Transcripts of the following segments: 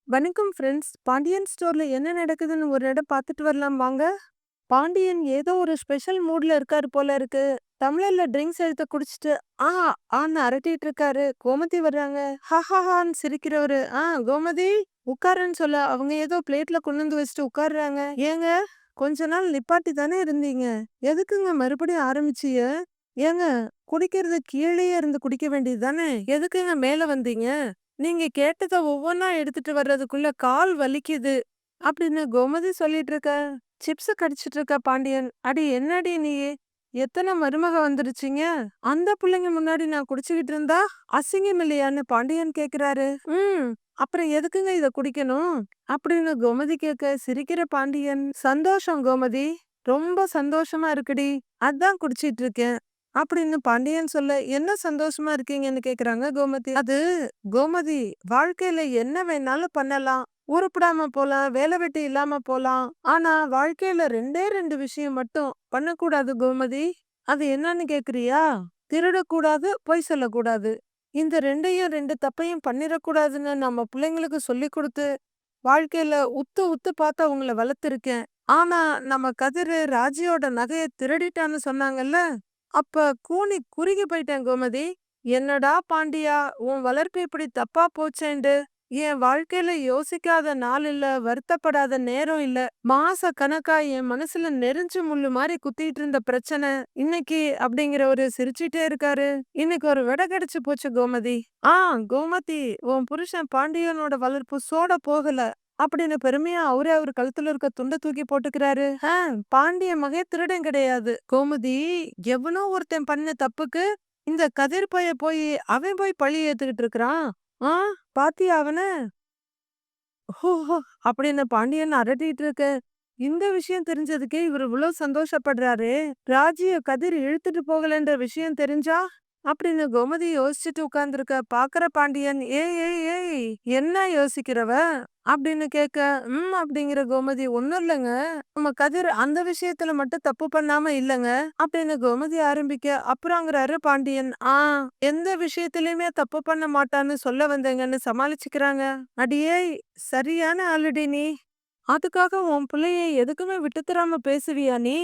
வணக்கம் ஃப்ரெண்ட்ஸ். பாண்டியன் ஸ்டோர்ல என்ன நடக்குதுன்னு ஒரு இடம் பார்த்துட்டு வரலாம் வாங்க. பாண்டியன் ஏதோ ஒரு ஸ்பெஷல் மூட்ல இருக்காரு போல இருக்கு. டம்ளர்ல ட்ரிங்க்ஸ் எடுத்து குடிச்சிட்டு ஆ ஆன்னு அரட்டிட்டு இருக்காரு. கோமதி வர்றாங்க. ஹஹஹான்னு சிரிக்கிறவரு. கோமதி உட்காருன்னு சொல்ல அவங்க ஏதோ பிளேட்ல கொண்டு வந்து வச்சுட்டு உட்காருறாங்க. ஏங்க கொஞ்ச நாள் நிப்பாட்டி தானே இருந்தீங்க. எதுக்குங்க மறுபடியும் ஆரம்பிச்சீங்க? ஏங்க குடிக்கிறது கீழேயே இருந்து குடிக்க வேண்டியது தானே? எதுக்குங்க மேல வந்தீங்க? நீங்க கேட்டத ஒவ்வொன்னா எடுத்துட்டு வர்றதுக்குள்ள கால் வலிக்குது அப்படின்னு கோமதி சொல்லிட்டு இருக்க. சிப்ஸ் கடிச்சிட்டு இருக்க பாண்டியன். அடி என்னடி நீ? எத்தனை மருமக வந்துருச்சுங்க? அந்த பிள்ளைங்க முன்னாடி நான் குடிச்சுக்கிட்டு இருந்தா அசிங்கம் இல்லையான்னு பாண்டியன் கேக்குறாரு. அப்புறம் எதுக்குங்க இத குடிக்கணும் அப்படின்னு கோமதி கேட்க சிரிக்கிற பாண்டியன். சந்தோஷம் கோமதி, ரொம்ப சந்தோஷமா இருக்குடி, அதான் குடிச்சிட்டு இருக்கேன் அப்படின்னு பாண்டியன் சொல்ல. என்ன சந்தோஷமா இருக்கீங்கன்னு கேக்குறாங்க கோமதி. அது கோமதி, வாழ்க்கையில என்ன வேணாலும் பண்ணலாம், உருப்படாம போலாம், வேலை வெட்டி இல்லாம போலாம். ஆனா வாழ்க்கையில ரெண்டே ரெண்டு விஷயம் மட்டும் பண்ணக்கூடாது கோமதி. அது என்னன்னு கேக்குறியா? திருடக்கூடாது, பொய் சொல்லக்கூடாது. இந்த ரெண்டையும் ரெண்டு தப்பையும் பண்ணிடக்கூடாதுன்னு நம்ம பிள்ளைங்களுக்கு சொல்லி கொடுத்து வாழ்க்கையில உத்து உத்து பார்த்து அவங்கள வளர்த்துருக்கேன். ஆனா நம்ம கதிரு ராஜியோட நகைய திருடிட்டான்னு சொன்னாங்கல்ல, அப்ப கூனி குறுகி போயிட்டேன் கோமதி. என்னடா பாண்டியா, உன் வளர்ப்பு இப்படி தப்பா போச்சேன்டு என் வாழ்க்கையில யோசிக்காத நாள் இல்ல, வருத்தப்படாத நேரம் இல்ல. மாச கணக்கா என் மனசுல நெரிஞ்சு முள்ளு மாதிரி குத்திட்டு இருந்த பிரச்சனை இன்னைக்கு அப்படிங்கிறவரு சிரிச்சுட்டே இருக்காரு. இன்னைக்கு ஒரு விடை கிடைச்சு போச்சு கோமதி. கோமதி, உன் புருஷன் பாண்டியனோட வளர்ப்பு சோட போகல அப்படின்னு பெருமையா அவரே அவர் கழுத்துல இருக்க துண்டை தூக்கி போட்டுக்கிறாரு. பாண்டிய மகே திருடன் கிடையாது கோமதி. எவனோ ஒருத்தன் பண்ண தப்புக்கு இந்த கதிர் பைய போய் அவன் போய் பழி ஏத்துக்கிட்டு இருக்கிறான். ஆ பாத்தியா அவன? ஓஹோ! அப்படின்னு பாண்டியன் அரட்டிட்டு இருக்க. இந்த விஷயம் தெரிஞ்சதுக்கே இவர் இவ்வளவு சந்தோஷப்படுறாரு. ராஜிய கதிர் இழுத்துட்டு போகலன்ற விஷயம் தெரிஞ்சா அப்படின்னு கோமதி யோசிச்சுட்டு உட்கார்ந்துருக்க. பாக்குற பாண்டியன், ஏய் ஏய் ஏய், என்ன யோசிக்கிறவ அப்படின்னு கேட்க. அப்படிங்கிற கோமதி, ஒண்ணும் இல்லைங்க, நம்ம கதிர் அந்த விஷயத்துல மட்டும் தப்பு பண்ணாம இல்லைங்க அப்படின்னு கோமதி ஆரம்பிக்க. அப்புறங்கிறாரு பாண்டியன், எந்த விஷயத்திலயுமே தப்பு பண்ண மாட்டான்னு சொல்ல வந்தேங்கன்னு சமாளிச்சுக்கிறாங்க. அடியே, சரியான ஆளுடி நீ. அதுக்காக உன் பிள்ளைய எதுக்குமே விட்டு தராம பேசுவியா நீ?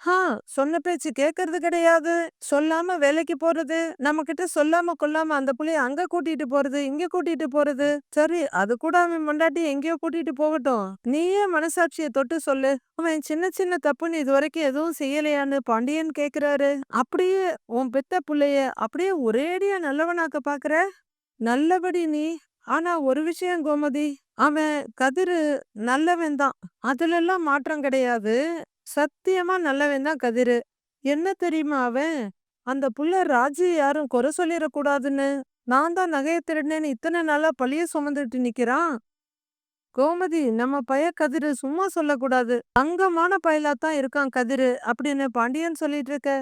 ஹா, சொன்ன பேச்சு கேட்கறது கிடையாது. சொல்லாம வேலைக்கு போறது, நம்ம கிட்ட சொல்லாம கொள்ளாம அந்த புள்ளைய அங்க கூட்டிட்டு போறது, இங்க கூட்டிட்டு போறது. சரி, அது கூட அவன் பொண்டாட்டி எங்கேயோ கூட்டிட்டு போகட்டும். நீயே மனசாட்சிய தொட்டு சொல்லு, அவன் சின்ன சின்ன தப்புன்னு இதுவரைக்கும் எதுவும் செய்யலையான்னு பாண்டியன் கேக்குறாரு. அப்படியே உன் பெத்த புள்ளைய அப்படியே ஒரேடியா நல்லவனாக்க பாக்குற? நல்லபடி நீ. ஆனா ஒரு விஷயம் கோமதி, அவன் கதிரு நல்லவன் தான், அதுலெல்லாம் மாற்றம் கிடையாது. சத்தியமா நல்லவன் தான் கதிரு. என்ன தெரியுமா அவன்? அந்த புள்ள ராஜி யாரும் குறை சொல்லிடக்கூடாதுன்னு நான் தான் நகைய திருடினேன்னு இத்தனை நாளா பழிய சுமந்துட்டு நிக்கிறான். கோமதி, நம்ம பைய கதிரு சும்மா சொல்லக்கூடாது. தங்கமான பயலாத்தான் இருக்கான் கதிரு அப்படின்னு பாண்டியன் சொல்லிட்டு இருக்க.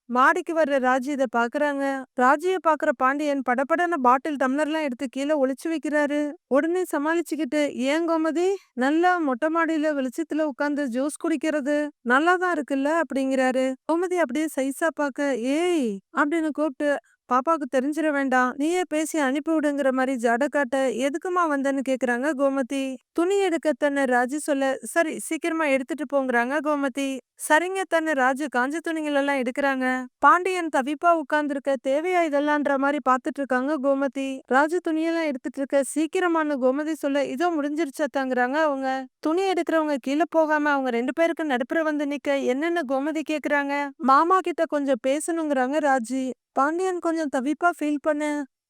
மாடிக்கு வர்ற ராஜி இத பாக்குறாங்க. ராஜிய பாக்குற பாண்டியன் படபடன்னு பாட்டில் டம்ளர்லாம் எடுத்து கீழே ஒளிச்சு வைக்கிறாரு. உடனே சமாளிச்சுக்கிட்டு, ஏன் கோமதி, நல்லா மொட்டை மாடியில வெளிச்சத்துல உட்கார்ந்து ஜூஸ் குடிக்கிறது நல்லாதான் இருக்குல்ல அப்படிங்கிறாரு. கோமதி அப்படியே சைஸா பாக்க, ஏய் அப்படின்னு கூப்பிட்டு, பாப்பாவுக்கு தெரிஞ்சிட வேண்டாம், நீயே பேசி அனுப்பி விடுங்கிற மாதிரி ஜட காட்ட, எதுக்குமா வந்தேன்னு கேக்குறாங்க கோமதி. துணி எடுக்க தன்னை ராஜு சொல்ல, சரி சீக்கிரமா எடுத்துட்டு போங்கிறாங்க கோமதி. சரிங்க தன்னை ராஜு காஞ்ச துணிகள் எல்லாம் எடுக்கிறாங்க. பாண்டியன் தவிப்பா உட்கார்ந்துருக்க. தேவையா இதெல்லாம்ன்ற மாதிரி பாத்துட்டு இருக்காங்க கோமதி. ராஜு துணியெல்லாம் எடுத்துட்டு இருக்க. சீக்கிரமான கோமதி சொல்ல, இதோ முடிஞ்சிருச்சாத்தாங்கிறாங்க அவங்க. துணி எடுக்கிறவங்க கீழே போகாம அவங்க ரெண்டு பேருக்கு நடுப்புற வந்து நிக்க, என்னன்னு கோமதி கேக்குறாங்க. மாமா கிட்ட கொஞ்சம் பேசணுங்கிறாங்க ராஜி. பாண்டியன் கொஞ்சம் தவிப்பா ஃபீல் பண்ண,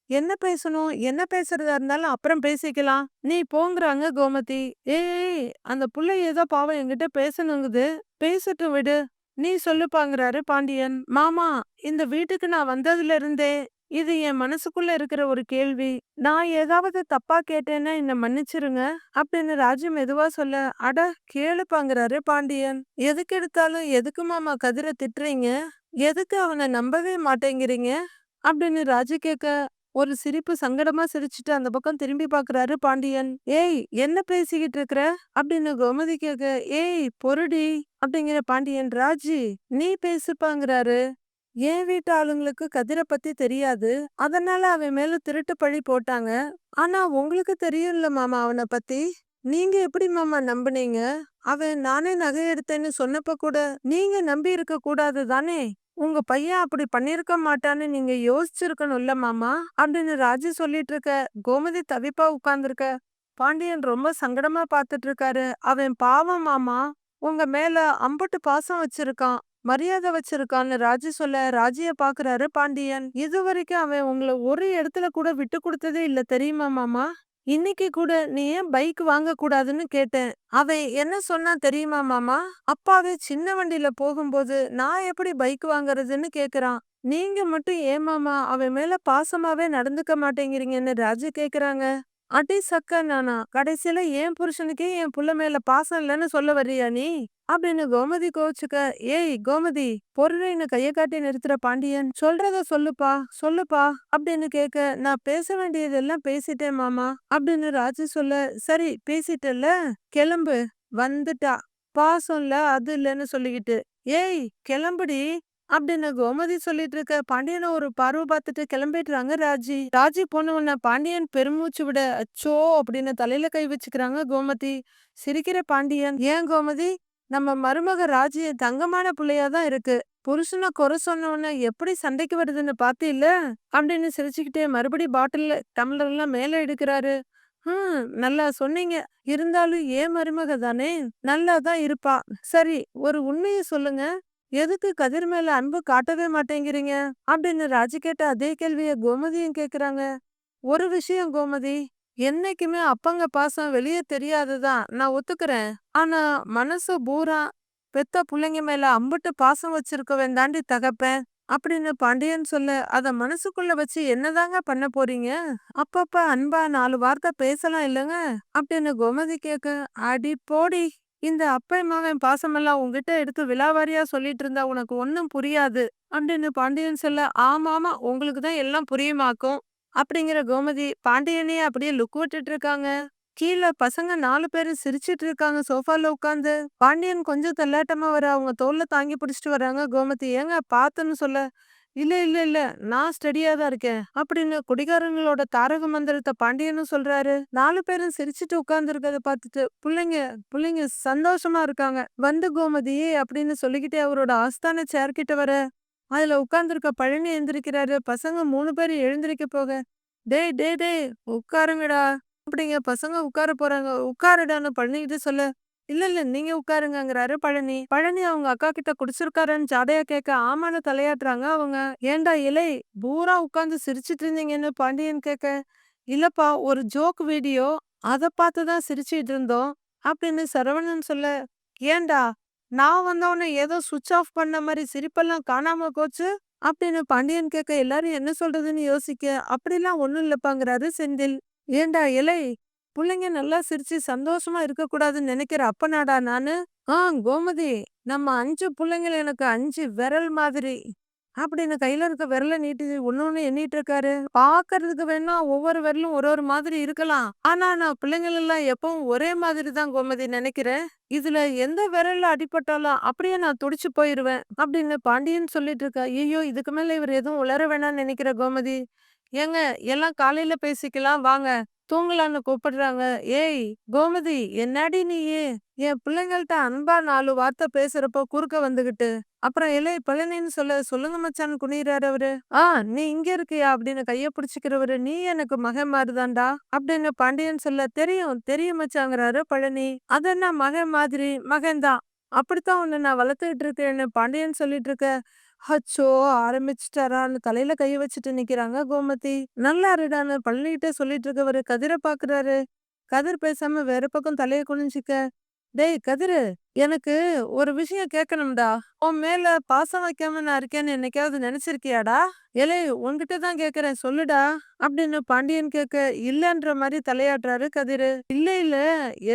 என்ன பேசணும், என்ன பேசுறதா இருந்தாலும் அப்புறம் பேசிக்கலாம், நீ போங்கறாங்க கோமதி. ஏய், அந்த புள்ள ஏதோ பாவம் என்கிட்ட பேசணுங்குது, பேசட்டும் விடு, நீ சொல்லுப்பாங்கிறாரு பாண்டியன். மாமா, இந்த வீட்டுக்கு நான் வந்ததுல இருந்தே இது என் மனசுக்குள்ள இருக்கிற ஒரு கேள்வி. நான் ஏதாவது தப்பா கேட்டேன்னா என்ன மன்னிச்சிருங்க அப்படின்னு ராஜு மெதுவா சொல்ல, அட கேளுப்பாங்கிறாரு பாண்டியன். எதுக்கு எடுத்தாலும் எதுக்கு மாமா கதிரை திட்டுறீங்க? எதுக்கு அவனை நம்பவே மாட்டேங்கிறீங்க அப்படின்னு ராஜு கேட்க, ஒரு சிரிப்பு சங்கடமா சிரிச்சுட்டு அந்த பக்கம் திரும்பி பாக்குறாரு பாண்டியன். ஏய், என்ன பேசிக்கிட்டு இருக்கிற அப்படின்னு கோமதி கேட்க, ஏய் பொறுடி அப்படிங்கிற பாண்டியன். ராஜி, நீ பேசுப்பாங்கிறாரு. என் வீட்டு ஆளுங்களுக்கு கதிர பத்தி தெரியாது. அதனால அவன் மேல திருட்டு பழி போட்டாங்க. ஆனா உங்களுக்கு தெரியும்ல மாமா அவன பத்தி. நீங்க எப்படி மாமா நம்புனீங்க? அவன் நானே நகை எடுத்தேன்னு சொன்னப்ப கூட நீங்க நம்பி இருக்க கூடாது தானே? உங்க பையன் அப்படி பண்ணிருக்க மாட்டான்னு நீங்க யோசிச்சிருக்கணும்ல மாமா அப்படின்னு ராஜி சொல்லிட்டு இருக்க. கோமதி தவிப்பா உட்கார்ந்திருக்க. பாண்டியன் ரொம்ப சங்கடமா பார்த்துட்டு இருக்காரு. அவன் பாவம் மாமா. உங்க மேல அம்புட்டு பாசம் வச்சிருக்கான். மரியாதை வச்சிருக்கான்னு ராஜி சொல்ல ராஜிய பாக்குறாரு பாண்டியன். இதுவரைக்கும் அவன் உங்கள ஒரு இடத்துல கூட விட்டு கொடுத்ததே இல்ல தெரியுமா மாமா? இன்னைக்கு கூட நீ ஏன் பைக் வாங்க கூடாதுன்னு கேட்டேன். அவன் என்ன சொன்னா தெரியுமா மாமா? அப்பாவே சின்ன வண்டியில போகும்போது நான் எப்படி பைக் வாங்குறதுன்னு கேக்குறான். நீங்க மட்டும் ஏன் மாமா அவன் மேல பாசமாவே நடந்துக்க மாட்டேங்கிறீங்கன்னு ராஜி கேக்குறாங்க. அடி சக்க நானா கடைசியில என் புருஷனுக்கே என் புள்ள மேல பாசம் இல்லைன்னு சொல்ல வர்றியா நீ அப்படின்னு கோமதி கோச்சுக்க. ஏய் கோமதி பொருளைன்னு கைய காட்டி நிறுத்துற பாண்டியன் சொல்றத சொல்லுப்பா சொல்லுப்பா அப்படின்னு கேட்க. நான் பேச வேண்டியதெல்லாம் பேசிட்டேன் மாமா அப்படின்னு ராஜு சொல்ல. சரி பேசிட்டல்ல, கிளம்பு. வந்துட்டா பாசம் இல்ல அது இல்லைன்னு சொல்லிக்கிட்டு. ஏய் கிளம்புடி அப்படின்னு கோமதி சொல்லிட்டு இருக்க. பாண்டியனை ஒரு பார்வை பார்த்துட்டு கிளம்பிடுறாங்க ராஜி. ராஜி போன உடனே பாண்டியன் பெருமூச்சு விட அச்சோ அப்படின்னு தலையில கை வச்சுக்கிறாங்க கோமதி. சிரிக்கிற பாண்டியன், ஏன் கோமதி நம்ம மருமக ராஜி தங்கமான பிள்ளையாதான் இருக்கு. புருஷனை குறை சொன்ன உடனே எப்படி சண்டைக்கு வருதுன்னு பாத்தியில்ல அப்படின்னு சிரிச்சுக்கிட்டே மறுபடி பாட்டில் டம்ளர் எல்லாம் மேல எடுக்கிறாரு. நல்லா சொன்னீங்க. இருந்தாலும் ஏன் மருமக தானே நல்லாதான் இருப்பா. சரி ஒரு உண்மையை சொல்லுங்க, எதுக்கு கதிர் மேல அன்பு காட்டவே மாட்டேங்கிறீங்க அப்படின்னு ராஜி கேட்ட அதே கேள்விய கோமதியும் கேக்குறாங்க. ஒரு விஷயம் கோமதி, என்னைக்குமே அப்பங்க பாசம் வெளியே தெரியாதுதான் நான் ஒத்துக்கிறேன். ஆனா மனசு பூரா பெத்த புள்ளைங்க மேல அம்புட்டு பாசம் வச்சிருக்கவன் தாண்டி தகப்பேன் அப்படின்னு பாண்டியன் சொல்ல. அத மனசுக்குள்ள வச்சு என்னதாங்க பண்ண போறீங்க? அப்பப்ப அன்பா 4 வார்த்தை பேசலாம் இல்லங்க அப்படின்னு கோமதி கேக்க. அடி போடி, இந்த அப்பன் மகன் பாசமெல்லாம் உன்கிட்ட எடுத்து விலாவாரியா சொல்லிட்டு இருந்தா உனக்கு ஒன்னும் புரியாது அப்படின்னு பாண்டியன் சொல்ல. ஆமாமா உங்களுக்கு தான் எல்லாம் புரியுமாக்கும் அப்படிங்கிற கோமதி பாண்டியனையே அப்படியே லுக் விட்டுட்டு இருக்காங்க. கீழ பசங்க 4 பேரும் சிரிச்சிட்டு இருக்காங்க சோஃபால உட்காந்து. பாண்டியன் கொஞ்சம் தள்ளாட்டமா வர அவங்க தோல்ல தாங்கி பிடிச்சிட்டு வராங்க கோமதி. ஏங்க பாத்துன்னு சொல்ல. இல்ல இல்ல இல்ல நான் ஸ்டடியா தான் இருக்கேன் அப்படின்னு குடிகாரங்களோட தாரக மந்திரத்தை பாண்டியனும் சொல்றாரு. 4 பேரும் சிரிச்சிட்டு உட்கார்ந்து இருக்கத பார்த்துட்டு பிள்ளைங்க பிள்ளைங்க சந்தோஷமா இருக்காங்க. வந்து கோமதி அப்படின்னு சொல்லிக்கிட்டே அவரோட ஆஸ்தான சேர் கிட்ட வர அதுல உட்கார்ந்துருக்க பழனி எந்திரிக்கிறாரு. பசங்க 3 பேரும் எழுந்திருக்க போக, டேய் டேய் டேய் உட்காருங்கடா அப்படிங்க. பசங்க உட்கார போறாங்க. உட்காருடான்னு பழனிக்கிட்ட சொல்ல. இல்ல இல்ல நீங்க உட்காருங்கங்கிறாரு பழனி. பழனி அவங்க அக்கா கிட்ட குடிச்சிருக்காருன்னு ஜாடையா கேட்க ஆமான்னு தலையாட்டுறாங்க அவங்க. ஏண்டா இலை பூரா உட்கார்ந்து சிரிச்சிட்டு இருந்தீங்கன்னு பாண்டியன் கேட்க. இல்லப்பா ஒரு ஜோக் வீடியோ அத பார்த்துதான் சிரிச்சிட்டு இருந்தோம் அப்படின்னு சரவணன் சொல்ல. ஏண்டா நான் வந்தவொடனே ஏதோ சுவிட்ச் ஆஃப் பண்ண மாதிரி சிரிப்பெல்லாம் காணாம போச்சு அப்படின்னு பாண்டியன் கேட்க. எல்லாரும் என்ன சொல்றதுன்னு யோசிக்க. அப்படிலாம் ஒண்ணும் இல்லப்பாங்கிறாரு செந்தில். ஏண்டா இலை புள்ளைங்க நல்லா சிரிச்சு சந்தோஷமா இருக்கக்கூடாதுன்னு நினைக்கிற அப்பனாடா நானு. கோமதி நம்ம 5 புள்ளைங்கள எனக்கு 5 விரல் மாதிரி அப்படின்னு கையில இருக்க விரல நீட்டி ஒண்ணு எண்ணிட்டு இருக்காரு. பாக்குறதுக்கு வேணா ஒவ்வொரு விரலும் ஒரு ஒரு மாதிரி இருக்கலாம். ஆனா நான் பிள்ளைங்கள் எல்லாம் எப்பவும் ஒரே மாதிரி தான் கோமதி நினைக்கிறேன். இதுல எந்த விரல்ல அடிபட்டாலும் அப்படியே நான் துடிச்சு போயிருவேன் அப்படின்னு பாண்டியன் சொல்லிட்டு இருக்கா. ஐயோ இதுக்கு மேல இவர் எதுவும் உளர வேணாம்னு நினைக்கிற கோமதி. ஏங்க எல்லாம் காலையில பேசிக்கலாம் வாங்க தூங்கலான்னு கூப்பிடுறாங்க. ஏய் கோமதி என்னடி நீயே என் பிள்ளைங்கள்ட்ட அன்பா 4 வார்த்தை பேசுறப்போ குறுக்க வந்துகிட்டு அப்புறம் இலை பழனின்னு சொல்ல. சொல்லுங்க மச்சான் குனிறாரு அவரு. நீ இங்க இருக்கியா அப்படின்னு கைய பிடிச்சுக்கிறவரு. நீ எனக்கு மகன் மாதிரிதான்டா அப்படின்னு பாண்டியன் சொல்ல. தெரியும் தெரியும் மச்சாங்கிறாரு பழனி. அதென்ன மகன் மாதிரி மகன்தான், அப்படித்தான் உன்னை நான் வளர்த்துக்கிட்டு இருக்கேன்னு பாண்டியன் சொல்லிட்டு இருக்க. அச்சோ ஆரம்பிச்சுட்டாரான்னு தலையில கைய வச்சுட்டு நிக்கிறாங்க கோமதி. நல்லா இருடான்னு பழனிகிட்ட சொல்லிட்டு இருக்கவரு கதிரை பாக்குறாரு. கதிர் பேசாம வேற பக்கம் தலைய குனிஞ்சுக்க. டேய் கதிரு, எனக்கு ஒரு விஷயம் கேட்கணும்டா. உன் மேல பாசம் வைக்காம நான் இருக்கேன்னு என்னைக்காவது நினைச்சிருக்கியாடா? ஏலே உன்கிட்ட தான் கேக்குறேன் சொல்லுடா அப்படின்னு பாண்டியன் கேட்க. இல்லன்ற மாதிரி தலையாட்டுறாரு கதிரு. இல்ல இல்ல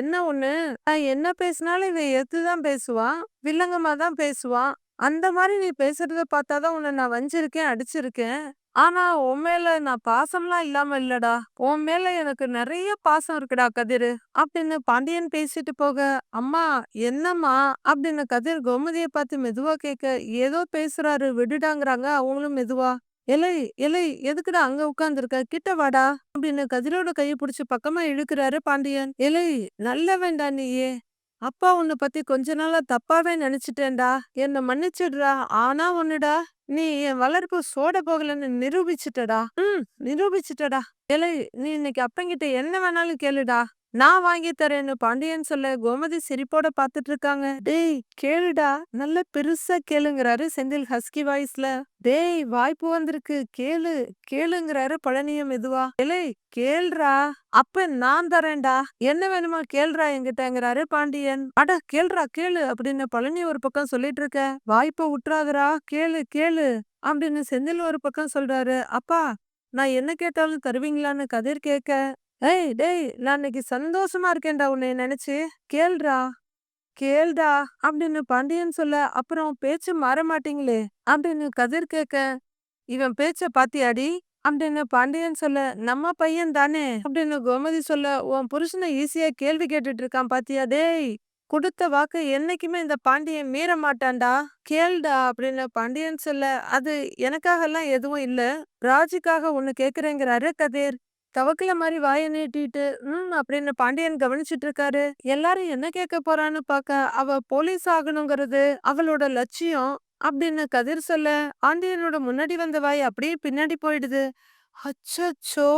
என்ன ஒண்ணு, நான் என்ன பேசினாலும் இவன் எத்துதான் பேசுவான், வில்லங்கமா தான் பேசுவான். அந்த மாதிரி நீ பேசுறத பார்த்தாதான் உன்னை நான் வஞ்சிருக்கேன் அடிச்சிருக்கேன். ஆனா உன் மேல நான் பாசம்லாம் இல்லாம இல்லடா. உன் மேல எனக்கு நெறைய பாசம் இருக்குடா கதிரு. அப்படின்னு பாண்டியன் பேசிட்டு போக, அம்மா என்னம்மா? அப்படின்னு கதிர் கோமதிய பார்த்து மெதுவா கேட்க, ஏதோ பேசுறாரு விடுடாங்கறாங்க அவங்களும் மெதுவா. எலை எலை எதுக்குடா அங்க உட்கார்ந்திருக்க? கிட்ட வாடா. அப்படின்னு கதிரோட கைய புடிச்சு பக்கமா இழுக்குறாரு பாண்டியன். எலை நல்லவன்டா நீயு. அப்பா உன்னை பத்தி கொஞ்ச நாளா தப்பாவே நினைச்சிட்டேன்டா. என்ன மன்னிச்சிடுடா. ஆனா ஒண்ணுடா, நீ என் வளர்ப்பு சோட போகலன்னு நிரூபிச்சுட்டடா. நிரூபிச்சுட்டடா. ஏலே நீ இன்னைக்கு அப்பங்கிட்ட என்ன வேணாலும் கேளுடா. நான் வாங்கி தரேன்னு பாண்டியன் சொல்ல கோமதி சிரிப்போட பாத்துட்டு இருக்காங்க. டேய் கேளுடா, நல்ல பெருசா கேளுங்கிறாரு செந்தில் ஹஸ்கி வாய்ஸ்ல. டேய் வாய்ப்பு வந்திருக்கு கேளு கேளுங்கிறாரு பழனியும் மெதுவா. ஏலே கேள்றா. அப்ப நான் தரேன்டா. என்ன வேணுமா கேள்றா என்கிட்டங்கிறாரு பாண்டியன். அட கேள்றா கேளு அப்படின்னு பழனி ஒரு பக்கம் சொல்லிட்டு இருக்க. வாய்ப்ப உட்றாதடா கேளு கேளு அப்படின்னு செந்தில் ஒரு பக்கம் சொல்றாரு. அப்பா நான் என்ன கேட்டாலும் தருவீங்களான்னு கதிர் கேட்க, ஏய் டேய் நான் இன்னைக்கு சந்தோஷமா இருக்கேன்டா உன்னைய நினைச்சு. கேள்றா கேள்டா அப்படின்னு பாண்டியன் சொல்ல, அப்புறம் பேச்சு மாற மாட்டீங்களே அப்படின்னு கதிர் கேட்க, இவன் பேச்ச பாத்தியாடி அப்படின்னு பாண்டியன் சொல்ல, நம்ம பையன் தானே அப்படின்னு கோமதி சொல்ல, உன் புருஷனை ஈஸியா கேள்வி கேட்டுட்டு இருக்கான் பாத்தியா டேய். கொடுத்த வாக்கு என்னைக்குமே இந்த பாண்டியன் மீற மாட்டான்டா. கேள்டா அப்படின்னு பாண்டியன் சொல்ல, அது எனக்காக எல்லாம் எதுவும் இல்ல. ராஜுக்காக ஒண்ணு கேக்குறேங்கிறாரு கதிர். தவக்கல மாதிரி வாயை நீட்டிட்டு அப்படின்னு பாண்டியன் கவனிச்சிட்டு இருக்காரு. எல்லாரும் என்ன கேட்க போறான்னு பார்க்க, அவ போலீஸ் ஆகணுங்கிறது அவளோட லட்சியம் அப்படின்னு கதிர் சொல்ல, பாண்டியனோட முன்னாடி வந்த வாய் அப்படியே பின்னாடி போயிடுது. அச்சச்சோ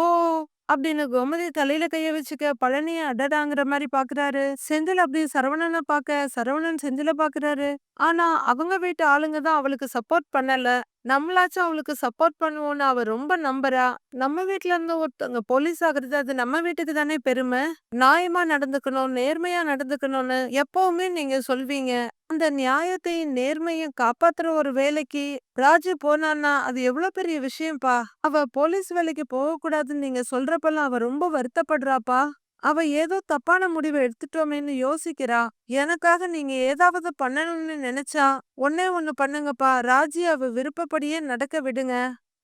அப்படின்னு கோமதி தலையில கைய வச்சுக்க பழனிய அடடாங்கிற மாதிரி பாக்குறாரு. செந்தில் அப்படி சரவணனை பாக்க சரவணன் செந்தில பாக்குறாரு. ஆனா அவங்க வீட்டு ஆளுங்க தான் அவளுக்கு சப்போர்ட் பண்ணல. நம்மளாச்சும் அவளுக்கு சப்போர்ட் பண்ணுவோம்னு அவ ரொம்ப நம்புறா. நம்ம வீட்ல இருந்து ஒருத்தவங்க போலீஸ் ஆகுறது அது நம்ம வீட்டுக்கு தானே பெருமை. நியாயமா நடந்துக்கணும் நேர்மையா நடந்துக்கணும்னு எப்பவுமே நீங்க சொல்வீங்க. அந்த நியாயத்தையும் நேர்மையும் காப்பாத்துற ஒரு வேலைக்கு ராஜு போனான்னா அது எவ்வளவு பெரிய விஷயம்ப்பா. அவ போலீஸ் வேலைக்கு போக கூடாதுன்னு நீங்க சொல்றப்பெல்லாம் அவ ரொம்ப வருத்தப்படுறாப்பா. அவ ஏதோ தப்பான முடிவை எடுத்துட்டோமேன்னு யோசிக்கிறா. எனக்காக நீங்க ஏதாவது பண்ணணும்னு நினைச்சா ஒண்ணே ஒண்ணு பண்ணுங்கப்பா. ராஜி அவ விருப்பப்படியே நடக்க விடுங்க.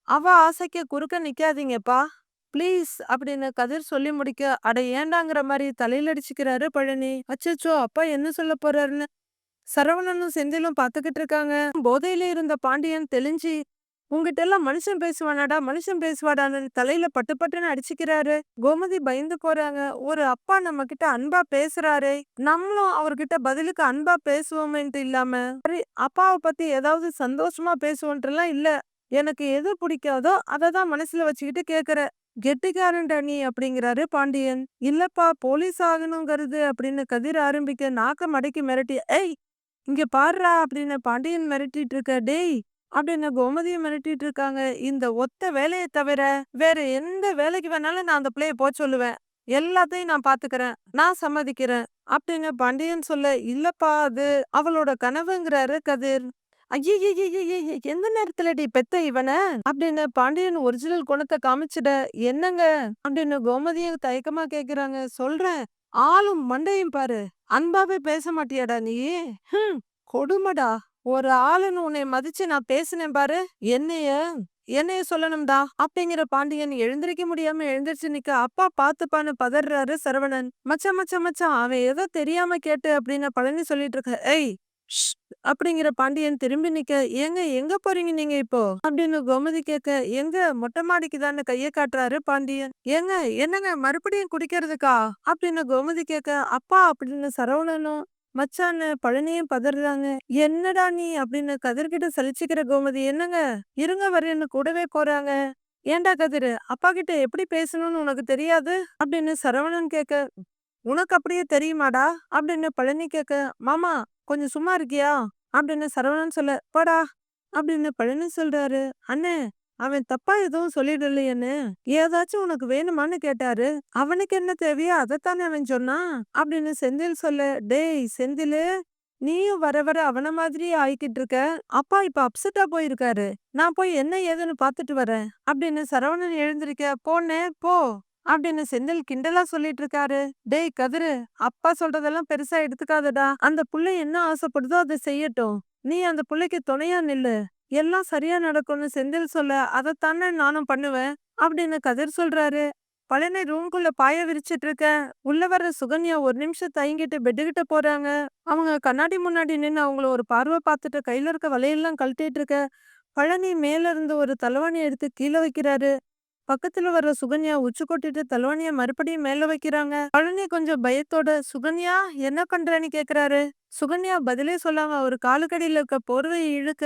அவ ஆசைக்கு குறுக்க நிக்காதீங்கப்பா ப்ளீஸ் அப்படின்னு கதிர் சொல்லி முடிக்க, அட ஏண்டாங்கிற மாதிரி தலையில அடிச்சுக்கிறாரு பழனி. அச்சச்சோ அப்பா என்ன சொல்ல போறாருன்னு சரவணனும் செந்திலும் பாத்துக்கிட்டு இருக்காங்க. போதையில இருந்த பாண்டியன் தெளிஞ்சு, உங்கிட்ட எல்லாம் மனுஷன் பேசுவானாடா மனுஷன் பேசுவாடான்னு தலையில பட்டு பட்டுன்னு அடிச்சுக்கிறாரு. கோமதி பயந்து போறாங்க. ஒரு அப்பா நம்ம கிட்ட அன்பா பேசுறாரே, நம்மளும் அவர்கிட்ட பதிலுக்கு அன்பா பேசுவோமேன்ட்டு இல்லாம சரி அப்பாவை பத்தி ஏதாவது சந்தோஷமா பேசுவோன்ட்டுலாம் இல்ல. எனக்கு எது பிடிக்காதோ அதை தான் மனசுல வச்சுக்கிட்டு கேக்குற. கெட்டிக்காரன்டா நீ அப்படிங்கிறாரு பாண்டியன். இல்லப்பா போலீஸ் ஆகணுங்கிறது அப்படின்னு கதிர் ஆரம்பிக்க நாக்க மடக்கி மிரட்டி, ஏய் இங்க பாருடா அப்படின்னு பாண்டியன் மிரட்டிட்டு இருக்க. டேய் அப்படின்னு கோமதியும் மிரட்டிட்டு இருக்காங்க. இந்த ஒத்த வேலையை தவிர வேற எந்த வேலைக்கு வேணாலும் நான் அந்த பிள்ளைய போக சொல்லுவேன். எல்லாத்தையும் நான் பாத்துக்கிறேன். நான் சம்மதிக்கிறேன் அப்படின்னு பாண்டியன் சொல்ல, இல்லப்பா அது அவளோட கனவுங்கிறாரு கதிர். ஐயையையையையே! எந்த நேரத்துலடி பெத்த இவன? அப்படின்னு பாண்டியன் ஒரிஜினல் குணத்த காமிச்சிட, என்னங்க? அப்படின்னு கோமதியும் தயக்கமா கேக்குறாங்க. சொல்றேன். ஆளும் மண்டையும் பாரு. அன்பாவே பேச மாட்டியாடா நீ? ஹம், கொடுமைடா. ஒரு ஆளுன்னு உன்னை மதிச்சு நான் பேசினேன் பாரு. என்னைய என்னைய சொல்லணும்டா அப்படிங்கிற பாண்டியன் எழுந்திருக்க முடியாம எழுந்திருச்சு நிக்க, அப்பா பாத்துப்பான்னு பதறாரு சரவணன். மச்சான் மச்சான் மச்சான் அவன் ஏதோ தெரியாம கேட்டு அப்படின்னு பழனி சொல்லிட்டு இருக்க. ஏய் ஷ் அப்படிங்கிற பாண்டியன் திரும்பி நிக்க, ஏங்க எங்க போறீங்க நீங்க இப்போ அப்படின்னு கோமதி கேட்க, எங்க மொட்டை மாடிக்குதான்னு கைய காட்டுறாரு பாண்டியன். ஏங்க என்னங்க மறுபடியும் குடிக்கிறதுக்கா அப்படின்னு கோமதி கேட்க, அப்பா அப்படின்னு சரவணனும் மச்சான்னு பழனியும் பதறாங்க. என்னடா நீ அப்படின்னு கதிர்கிட்ட சலிச்சுக்கிற கோமதி, என்னங்க இருங்க வரேன்னு கூடவே போறாங்க. ஏன்டா கதிரு அப்பா கிட்ட எப்படி பேசணும்னு உனக்கு தெரியாது அப்படின்னு சரவணன் கேட்க, உனக்கு அப்படியே தெரியுமாடா அப்படின்னு பழனி கேட்க, மாமா கொஞ்சம் சும்மா இருக்கியா அப்படின்னு சரவணன் சொல்ல, போடா அப்படின்னு பழனி சொல்றாரு. அண்ணே அவன் தப்பா எதுவும் சொல்லிடலையேன்னு ஏதாச்சும் உனக்கு வேணுமான்னு கேட்டாரு. அவனுக்கு என்ன தேவையோ அதைத்தானே அவன் சொன்னான் அப்படின்னு செந்தில் சொல்ல, டேய் செந்திலு நீயும் வர வர அவன மாதிரியே ஆயிக்கிட்டு இருக்க. அப்பா இப்ப அப்செட்டா போயிருக்காரு. நான் போய் என்ன ஏதுன்னு பாத்துட்டு வரேன் அப்படின்னு சரவணன் எழுந்திருக்க, போனே போ அப்படின்னு செந்தில் கிண்டலா சொல்லிட்டு இருக்காரு. டேய் கதிரு அப்பா சொல்றதெல்லாம் பெருசா எடுத்துக்காதடா. அந்த புள்ள என்ன ஆசைப்படுதோ அதை செய்யட்டும். நீ அந்த புள்ளைக்கு துணையா நில்லு. எல்லாம் சரியா நடக்கும்னு செந்தில் சொல்ல, "அதத்தானே நானும் பண்ணுவேன்" அப்படின்னு கதிர் சொல்றாரு. பழனி ரூம்குள்ள பாய விரிச்சிட்டு இருக்க. உள்ள வர்ற சுகன்யா ஒரு நிமிஷம் தயங்கிட்டு பெட்டுகிட்ட போறாங்க. அவங்க கண்ணாடி முன்னாடி நின்னு அவங்கள ஒரு பார்வை பார்த்துட்டு கையில இருக்க வளையல்லாம் கழட்டிட்டு இருக்க. பழனி மேல இருந்து ஒரு தலவாணி எடுத்து கீழ வைக்கிறாரு. பக்கத்துல வர்ற சுகன்யா உச்சி கொட்டிட்டு தலவாணிய மறுபடியும் மேல வைக்கிறாங்க. பழனி கொஞ்சம் பயத்தோட, "சுகன்யா என்ன பண்றேன்னு?" கேக்குறாரு. சுகன்யா பதிலே சொல்லாம ஒரு காலுக்கடியில இருக்க போர்வையை இழுக்க,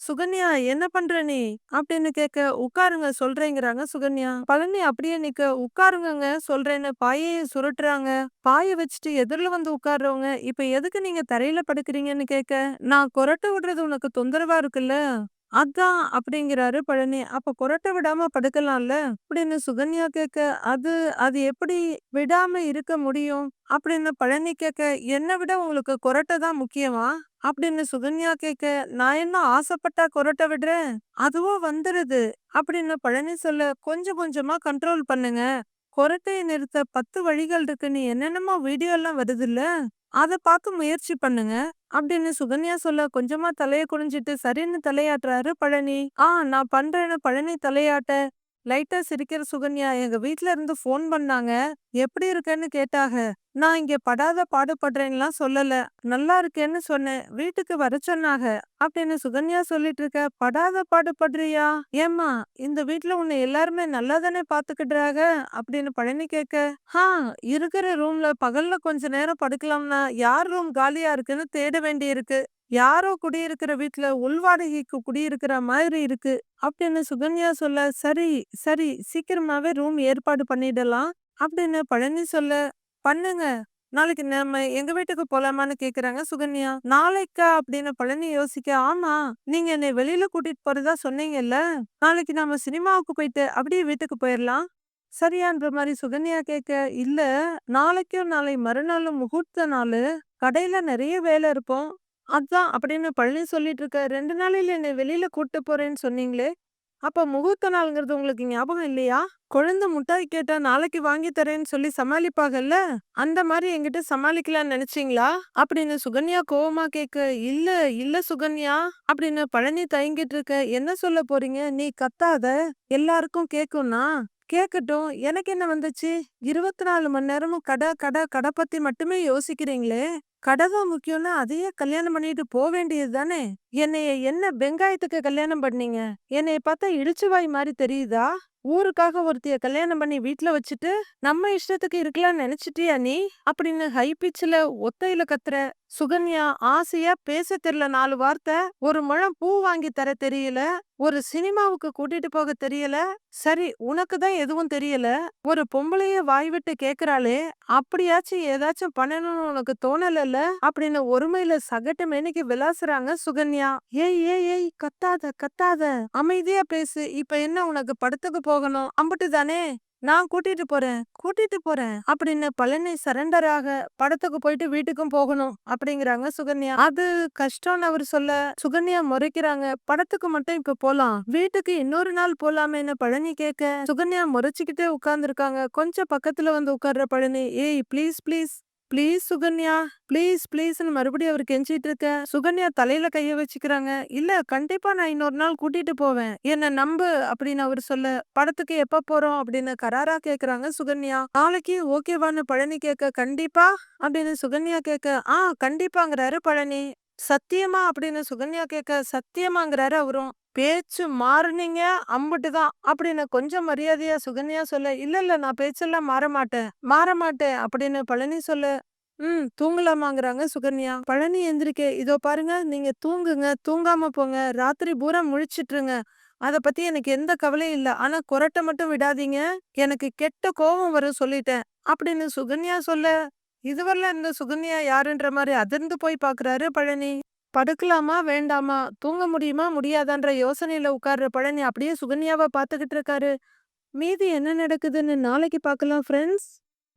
"சுகன்யா என்ன பண்ற நீ?" அப்படின்னு கேட்க, "உட்காருங்க சொல்றேங்கிறாங்க" சுகன்யா. பழனி அப்படியே நிக்க, "உட்காருங்கங்க சொல்றேன்னு" பாயைய சுருட்டுறாங்க. பாய வச்சுட்டு எதிரில வந்து உட்கார்றவங்க, "இப்ப எதுக்கு நீங்க தரையில படுக்கிறீங்கன்னு?" கேட்க, "நான் கொரட்டை விடுறது உனக்கு தொந்தரவா இருக்குல்ல, அதான்" அப்படிங்கிறாரு பழனி. "அப்ப கொரட்டை விடாம படுக்கலாம்ல?" அப்படின்னு சுகன்யா கேட்க, "அது அது எப்படி விடாம இருக்க முடியும்?" அப்படின்னு பழனி கேட்க, "என்ன விட உங்களுக்கு கொரட்டை தான் முக்கியமா?" அப்படின்னு சுகன்யா கேட்க, "நான் என்ன ஆசைப்பட்டா கொரட்டை விடுறேன்? அதுவும் வந்துருது" அப்படின்னு பழனி சொல்ல, "கொஞ்சம் கொஞ்சமா கண்ட்ரோல் பண்ணுங்க. கொரட்டைய நிறுத்த 10 வழிகள் இருக்குன்னு என்னென்னமோ வீடியோ எல்லாம் வருதுல்ல, அத பார்த்து முயற்சி பண்ணுங்க" அப்படின்னு சுகன்யா சொல்ல, கொஞ்சமா தலைய குனிஞ்சிட்டு சரின்னு தலையாட்டுறாரு பழனி. நான் பண்றேன்னு பழனி தலையாட்ட, லைட்டா சிரிக்கிற சுகன்யா, "எங்க வீட்ல இருந்து ஃபோன் பண்ணாங்க. எப்படி இருக்கேன்னு கேட்டாக. நான் இங்க படாத பாடுபடுறேன்லாம் சொல்லல. நல்லா இருக்கேன்னு சொன்னேன். வீட்டுக்கு வர சொன்னாக" அப்படின்னு சுகன்யா சொல்லிட்டு இருக்க. "படாத பாடுபடுறியா? ஏம்மா இந்த வீட்ல உன்னை எல்லாருமே நல்லா தானே பாத்துக்கிடுறாக?" அப்படின்னு பழனி கேட்க, "ஹா இருக்கிற ரூம்ல பகல்ல கொஞ்ச நேரம் படுக்கலாம்னா யார் ரூம் காலியா இருக்குன்னு தேட வேண்டியிருக்கு. யாரோ குடியிருக்கிற வீட்ல உள்வாடகைக்கு குடியிருக்கிற மாதிரி இருக்கு" அப்படின்னு சுகன்யா சொல்ல, "சரி சரி சீக்கிரமாவே ரூம் ஏற்பாடு பண்ணிடலாம்" அப்படின்னு பழனி சொல்ல, "பண்ணுங்க. நாளைக்கு நம்ம எங்க வீட்டுக்கு போலாமான்னு?" கேக்குறாங்க சுகன்யா. "நாளைக்கா?" அப்படின்னு பழனி யோசிக்க, "ஆமா, நீங்க என்னை வெளியில கூட்டிட்டு போறதா சொன்னீங்கல்ல, நாளைக்கு நாம சினிமாவுக்கு போயிட்டு அப்படியே வீட்டுக்கு போயிரலாம் சரியான்ற மாதிரி சுகன்யா கேட்க, "இல்ல, நாளைக்கும் நாளை மறுநாளும் முகூர்த்த நாளு. கடையில நிறைய வேலை இருக்கும். அதான்" அப்படின்னு பழனி சொல்லிட்டு இருக்க. "2 நாளையில என்னை வெளியில கூட்டு போறேன்னு சொன்னீங்களே, அப்ப முகூர்த்த நாள்ங்கிறது உங்களுக்கு ஞாபகம் இல்லையா? குழந்தை முட்டாய் கேட்டா நாளைக்கு வாங்கி தரேன்னு சொல்லி சமாளிப்பாகல்ல, அந்த மாதிரி என்கிட்ட சமாளிக்கலாம்னு நினைச்சீங்களா?" அப்படின்னு சுகன்யா கோவமா கேட்க, "இல்ல இல்ல சுகன்யா" அப்படின்னு பழனி தயங்கிட்டு இருக்க. "என்ன சொல்ல போறீங்க? நீ கத்தாத, எல்லாருக்கும் கேக்கும்னா கேக்கட்டும், எனக்கு என்ன வந்துச்சு? 24 மணி நேரமும் கடை கடை கடை பத்தி மட்டுமே யோசிக்கிறீங்களே, கடை தான் முக்கியம்னா அதையே கல்யாணம் பண்ணிட்டு போ வேண்டியது தானே? என்னைய என்ன வெங்காயத்துக்கு கல்யாணம் பண்ணீங்க? என்னைய பார்த்தா இளிச்சவாய் மாதிரி தெரியுதா? ஊருக்காக ஒருத்திய கல்யாணம் பண்ணி வீட்ல வச்சுட்டு நம்ம இஷ்டத்துக்கு இருக்கலாம்னு நினைச்சிட்டியா நீ? அப்படின்னு ஹை பிட்ச்ல ஒத்தையில கத்துற. சுகன்யா ஆசையா பேச தெரியல 4 வார்த்தை. ஒரு முழம் பூ வாங்கி தர தெரியல. ஒரு சினிமாவுக்கு கூட்டிட்டு போக தெரியல. சரி, உனக்கு தான் எதுவும் தெரியல. ஒரு பொம்பளைய வாய் விட்டு கேக்குறாளே, அப்படியாச்சும் ஏதாச்சும் பண்ணணும்னு உனக்கு தோணலல்ல? அப்படின்னு ஒருமையில சகட்டு மேனிக்கு விளாசுறாங்க சுகன்யா. "ஏய் ஏய் ஏய் கத்தாத கத்தாத, அமைதியா பேசு. இப்ப என்ன உனக்கு படத்துக்கு போகணும் அம்புட்டு தானே? நான் கூட்டிட்டு போறேன் கூட்டிட்டு போறேன்" அப்படின்னு பழனி சரண்டர் ஆக, "படத்துக்கு போயிட்டு வீட்டுக்கும் போகணும்" அப்படிங்கிறாங்க சுகன்யா. "அது கஷ்டம்னு அவர் சொல்ல, சுகன்யா முறைக்கிறாங்க. "படத்துக்கு மட்டும் இப்ப போலாம், வீட்டுக்கு இன்னொரு நாள் போலாமேன்னு" பழனி கேட்க, சுகன்யா முறைச்சுக்கிட்டே உட்கார்ந்துருக்காங்க. கொஞ்சம் பக்கத்துல வந்து உட்கார்ற பழனி, "ஏய் please please please Sukanya, please ப்ளீஸ்ன்னு" மறுபடியும் அவர் கெஞ்சிட்டு இருக்க. சுகன்யா தலையில கைய வச்சுக்கிறாங்க. "இல்ல, கண்டிப்பா நான் இன்னொரு நாள் கூட்டிட்டு போவேன், என்ன நம்பு" அப்படின்னு அவர் சொல்ல. "படத்துக்கு எப்ப போறோம்?" அப்படின்னு கராரா கேக்குறாங்க சுகன்யா. "நாளைக்கு ஓகேவான்னு" பழனி கேட்க, "கண்டிப்பா?" அப்படின்னு சுகன்யா கேட்க, கண்டிப்பாங்கிறாரு பழனி. "சத்தியமா?" அப்படின்னு சுகன்யா கேட்க, "சத்தியமாங்கிறாரு" அவரும். "பேச்சு மாறுனீங்க அம்புட்டுதான்" அப்படின்னு கொஞ்சம் மரியாதையா சுகன்யா சொல்ல, "இல்ல இல்ல, நான் பேச்செல்லாம் மாற மாட்டேன் மாற மாட்டேன்" அப்படின்னு பழனி சொல்ல, தூங்கலாமாங்கிறாங்க சுகன்யா. பழனி எந்திரிக்க, "இதோ பாருங்க, நீங்க தூங்குங்க, தூங்காம போங்க, ராத்திரி பூரா முழிச்சிட்டுருங்க. அத பத்தி எனக்கு எந்த கவலையும் இல்ல. ஆனா கொரட்ட மட்டும் விடாதீங்க. எனக்கு கெட்ட கோவம் வரும் சொல்லிட்டேன்" அப்படின்னு சுகன்யா சொல்ல, இதுவரையிலும் இந்த சுகன்யா யாருன்ற மாரி அதிர்ந்து போய் பாக்குறாரு பழனி. படுக்கலாமா வேண்டாமா, தூங்க முடியுமா முடியாதான்ற யோசனையில உட்கார்ற பழனி அப்படியே சுகன்யாவ பாத்துக்கிட்டு இருக்காரு. மீதி என்ன நடக்குதுன்னு நாளைக்கு பார்க்கலாம் ஃப்ரெண்ட்ஸ்.